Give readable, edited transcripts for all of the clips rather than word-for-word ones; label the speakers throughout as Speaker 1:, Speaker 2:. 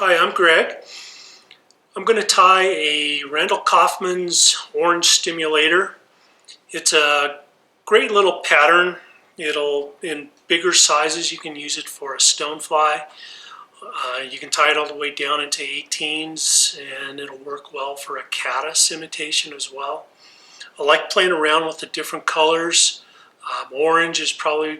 Speaker 1: Hi, I'm Greg. I'm going to tie a Randall Kaufmann's orange stimulator. It's a great little pattern. In bigger sizes, you can use it for a stonefly. You can tie it all the way down into 18s, and it'll work well for a caddis imitation as well. I like playing around with the different colors. Orange is probably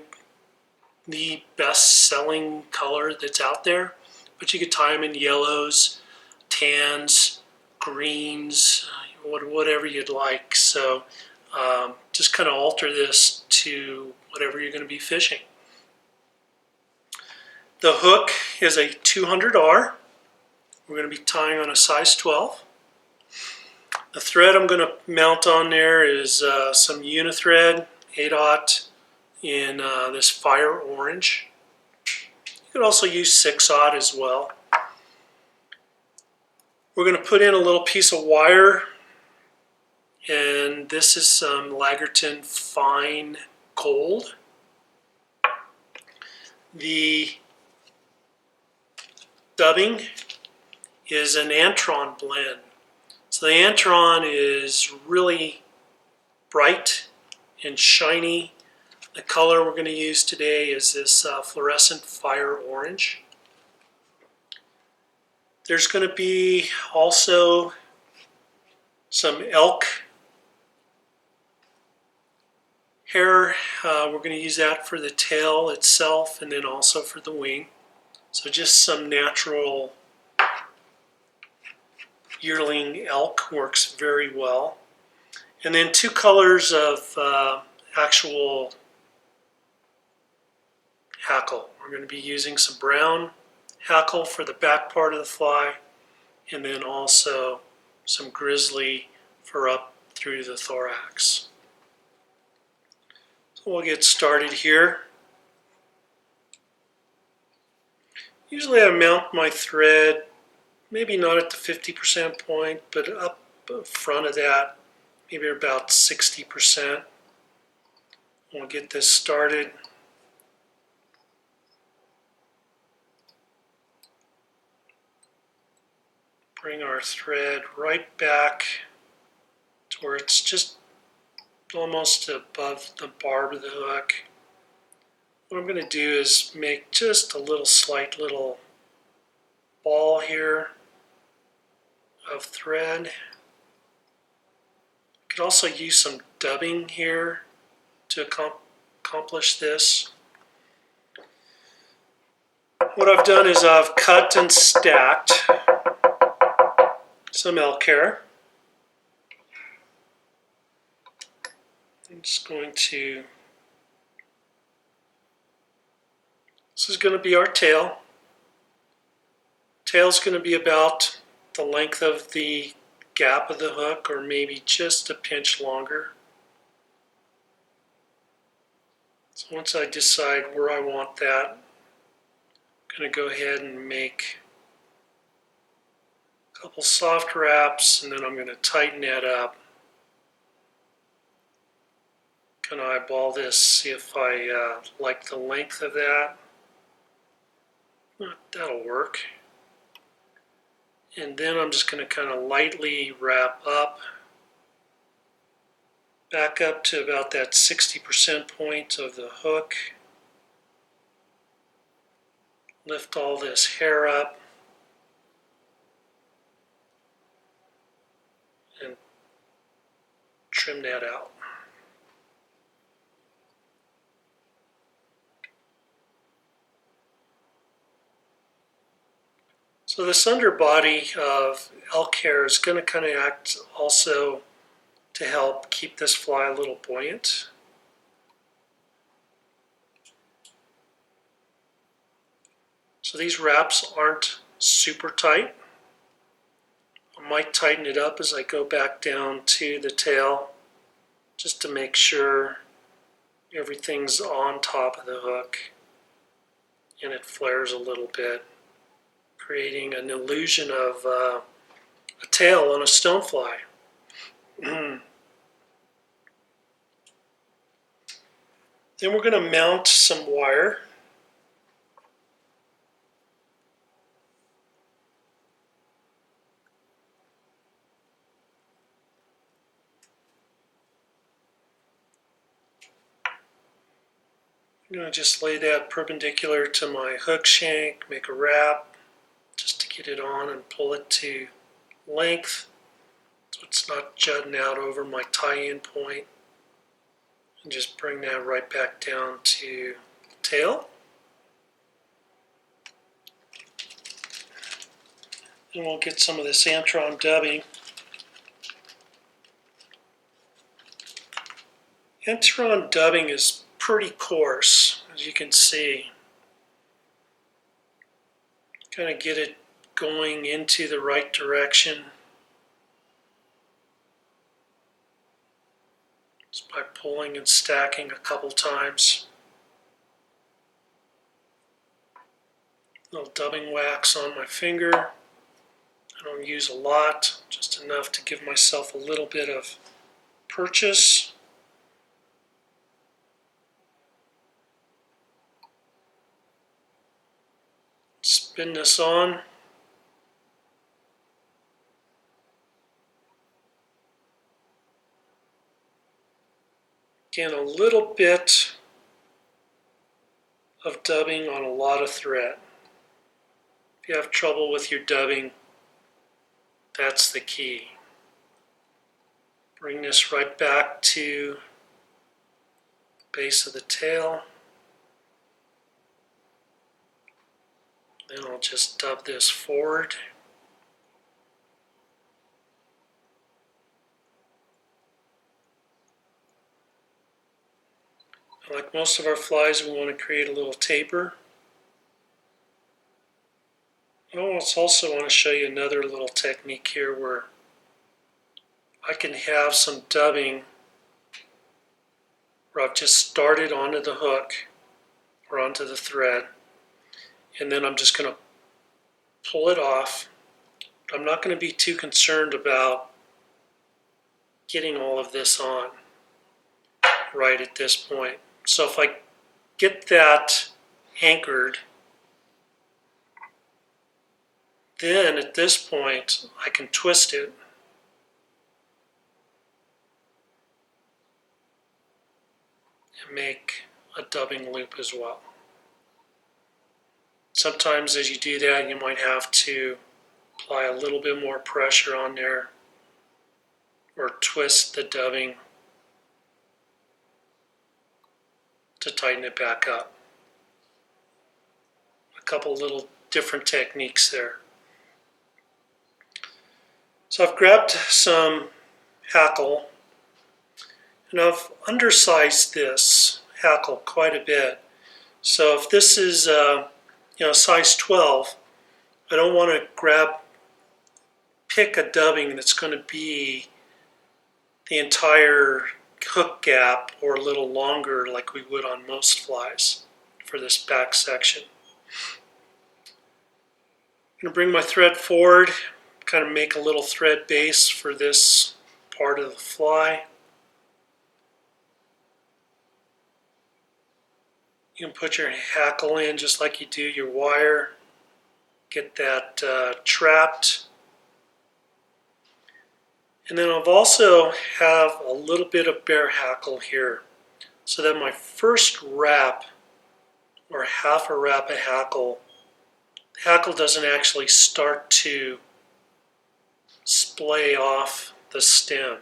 Speaker 1: the best selling color that's out there, but you could tie them in yellows, tans, greens, whatever you'd like. So just kind of alter this to whatever you're going to be fishing. The hook is a 200R. We're going to be tying on a size 12. The thread I'm going to mount on there is some Unithread 8/0 in this fire orange. You could also use 6/0 as well. We're going to put in a little piece of wire, and this is some Lagerton Fine Gold. The dubbing is an Antron blend. So the Antron is really bright and shiny. The color we're going to use today is this fluorescent fire orange. There's going to be also some elk hair. We're going to use that for the tail itself and then also for the wing. So just some natural yearling elk works very well. And then two colors of actual hackle. We're going to be using some brown hackle for the back part of the fly, and then also some grizzly for up through the thorax. So we'll get started here. Usually I mount my thread, maybe not at the 50% point, but up front of that, maybe about 60%. We'll get this started. Bring our thread right back to where it's just almost above the barb of the hook. What I'm going to do is make just a slight little ball here of thread. You could also use some dubbing here to accomplish this. What I've done is I've cut and stacked some elk hair. I'm just going to, this is going to be our tail. Tail's going to be about the length of the gap of the hook, or maybe just a pinch longer. So once I decide where I want that, I'm going to go ahead and make a couple soft wraps, and then I'm going to tighten that up. Kind of eyeball this, see if I like the length of that. That'll work. And then I'm just going to kind of lightly wrap up, back up to about that 60% point of the hook. Lift all this hair up and trim that out. So this underbody of elk hair is going to kind of act also to help keep this fly a little buoyant. So these wraps aren't super tight. I might tighten it up as I go back down to the tail, just to make sure everything's on top of the hook and it flares a little bit, creating an illusion of a tail on a stonefly. Then we're going to mount some wire. I'm going to just lay that perpendicular to my hook shank, make a wrap just to get it on and pull it to length so it's not jutting out over my tie-in point. And just bring that right back down to tail. And we'll get some of this Antron dubbing. Antron dubbing is pretty coarse, as you can see. Kind of get it going into the right direction just by pulling and stacking a couple times. Little dubbing wax on my finger. I don't use a lot, just enough to give myself a little bit of purchase. Spin this on. Again, a little bit of dubbing on a lot of thread. If you have trouble with your dubbing, that's the key. Bring this right back to base of the tail. Then I'll just dub this forward. Like most of our flies, we want to create a little taper. I also want to show you another little technique here where I can have some dubbing where I've just started onto the hook or onto the thread, and then I'm just going to pull it off. I'm not going to be too concerned about getting all of this on right at this point. So if I get that anchored, then at this point I can twist it and make a dubbing loop as well. Sometimes as you do that, you might have to apply a little bit more pressure on there or twist the dubbing to tighten it back up. A couple little different techniques there. So I've grabbed some hackle and I've undersized this hackle quite a bit. So if this is size 12, I don't want to pick a dubbing that's going to be the entire hook gap or a little longer like we would on most flies for this back section. I'm going to bring my thread forward, kind of make a little thread base for this part of the fly. You can put your hackle in just like you do your wire. Get that trapped. And then I've also have a little bit of bare hackle here so that my first wrap or half a wrap of hackle, the hackle doesn't actually start to splay off the stem.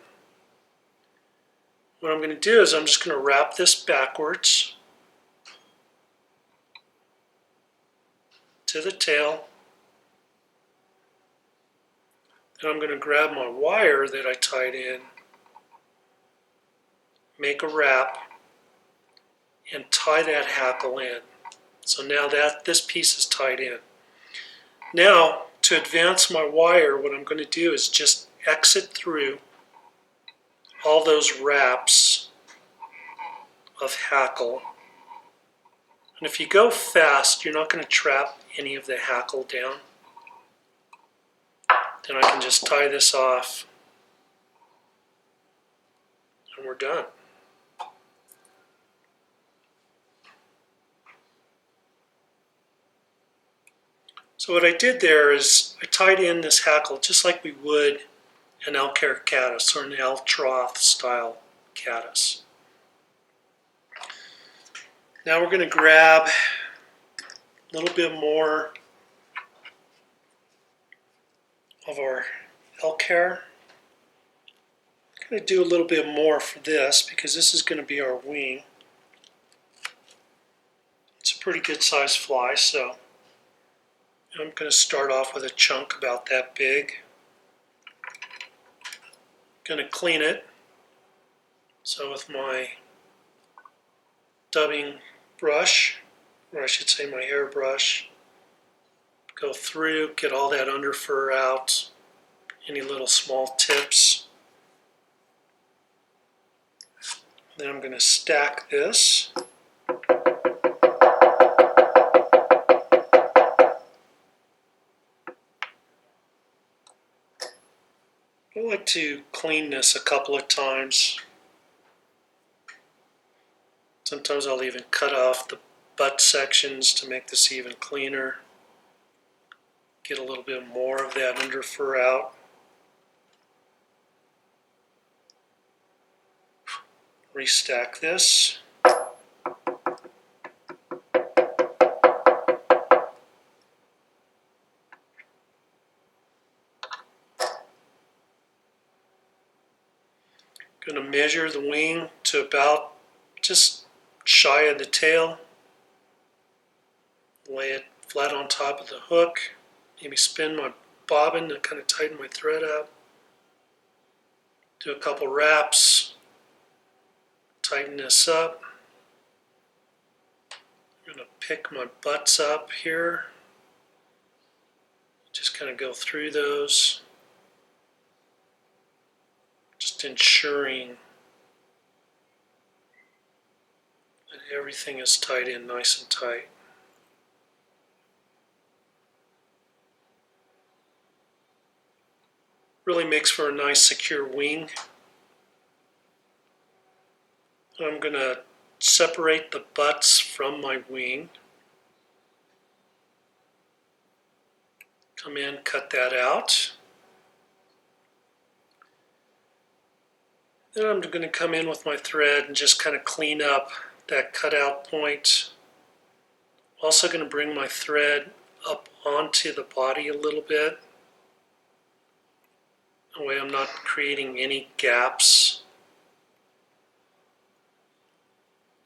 Speaker 1: What I'm going to do is I'm just going to wrap this backwards to the tail. Then I'm going to grab my wire that I tied in, make a wrap, and tie that hackle in. So now that this piece is tied in. Now, to advance my wire, what I'm going to do is just exit through all those wraps of hackle. And if you go fast, you're not going to trap any of the hackle down. Then I can just tie this off and we're done. So what I did there is I tied in this hackle just like we would an L-Care caddis or an L-Troth style caddis. Now we're going to grab a little bit more of our elk hair. I'm going to do a little bit more for this because this is going to be our wing. It's a pretty good sized fly, so I'm going to start off with a chunk about that big. Going to clean it. So with my dubbing brush, or I should say my hair brush, go through, get all that under fur out, any little small tips. Then I'm going to stack this. I like to clean this a couple of times. Sometimes I'll even cut off the butt sections to make this even cleaner. Get a little bit more of that under fur out. Restack this. Going to measure the wing to about just shy of the tail. Lay it flat on top of the hook. Maybe spin my bobbin to kind of tighten my thread up. Do a couple wraps. Tighten this up. I'm going to pick my butts up here. Just kind of go through those. Just ensuring that everything is tied in nice and tight. Really makes for a nice secure wing. I'm going to separate the butts from my wing. Come in, cut that out. Then I'm going to come in with my thread and just kind of clean up that cutout point. Also going to bring my thread up onto the body a little bit. That way I'm not creating any gaps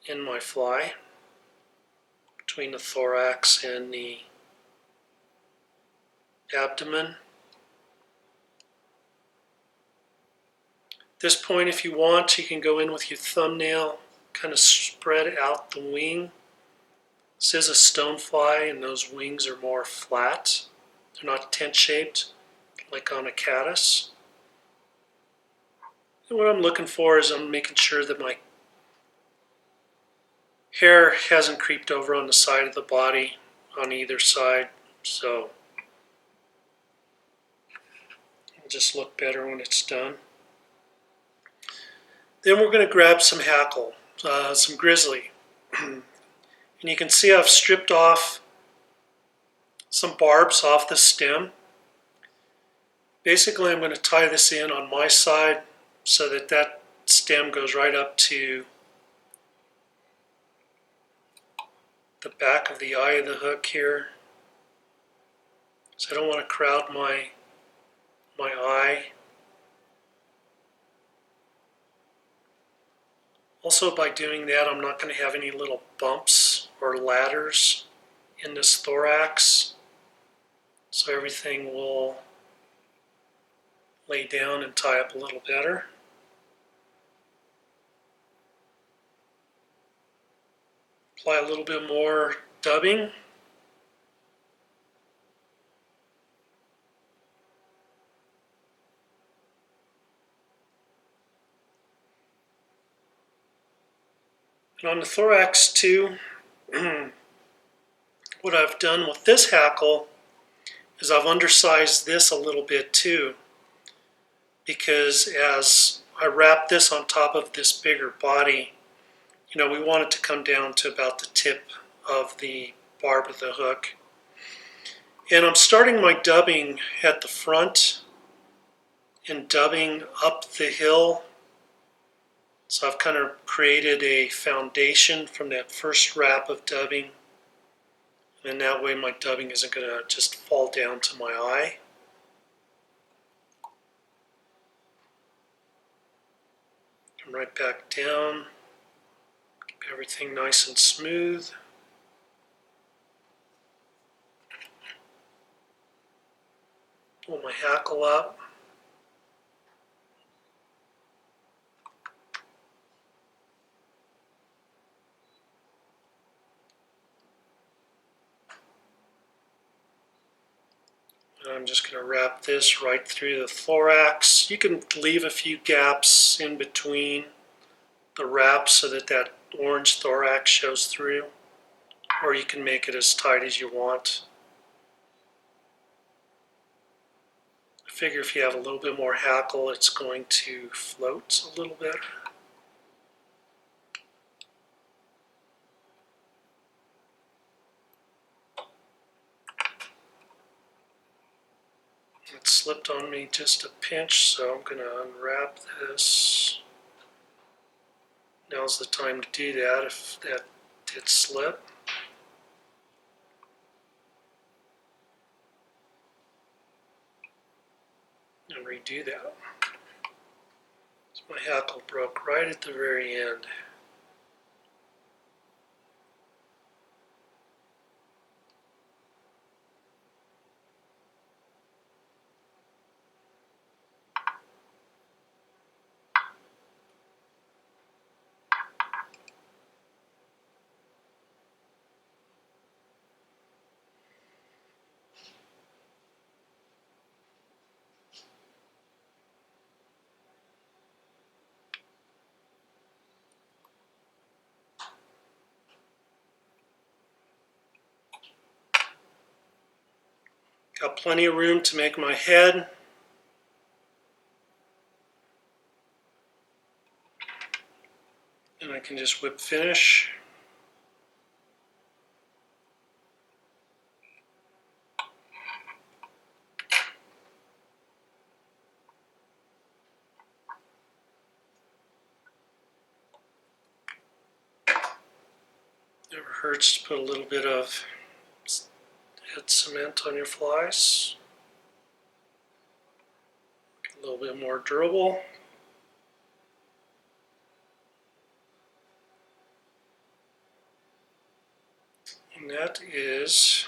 Speaker 1: in my fly between the thorax and the abdomen. At this point, if you want, you can go in with your thumbnail, kind of spread out the wing. This is a stonefly, and those wings are more flat. They're not tent-shaped like on a caddis. And what I'm looking for is I'm making sure that my hair hasn't creeped over on the side of the body on either side, so it'll just look better when it's done. Then we're going to grab some hackle, some grizzly. And you can see I've stripped off some barbs off the stem. Basically, I'm going to tie this in on my side so that that stem goes right up to the back of the eye of the hook here. So I don't want to crowd my eye. Also, by doing that, I'm not going to have any little bumps or ladders in this thorax. So everything will lay down and tie up a little better. Apply a little bit more dubbing. And on the thorax too, what I've done with this hackle is I've undersized this a little bit too, because as I wrap this on top of this bigger body, we want it to come down to about the tip of the barb of the hook. And I'm starting my dubbing at the front and dubbing up the hill So I've kind of created a foundation from that first wrap of dubbing, and that way my dubbing isn't going to just fall down to my eye. Come right back down, keep everything nice and smooth. Pull my hackle up. And I'm just going to wrap this right through the thorax. You can leave a few gaps in between the wraps so that that orange thorax shows through, or you can make it as tight as you want. I figure if you have a little bit more hackle, it's going to float a little better. It slipped on me just a pinch, so I'm going to unwrap this. Now's the time to do that if that did slip. And redo that. So my hackle broke right at the very end. Got plenty of room to make my head. And I can just whip finish. Never hurts to put a little bit of head cement on your flies. A little bit more durable. And that is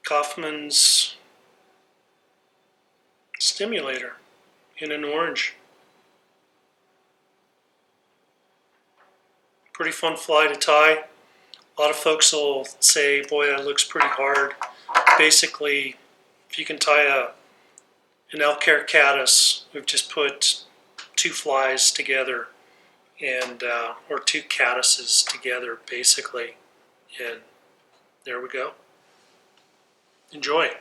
Speaker 1: Kaufmann's Stimulator in an orange. Pretty fun fly to tie. A lot of folks will say, boy, that looks pretty hard. Basically, if you can tie an elk hair caddis, we've just put two flies together, and or two caddises together, basically. And there we go. Enjoy.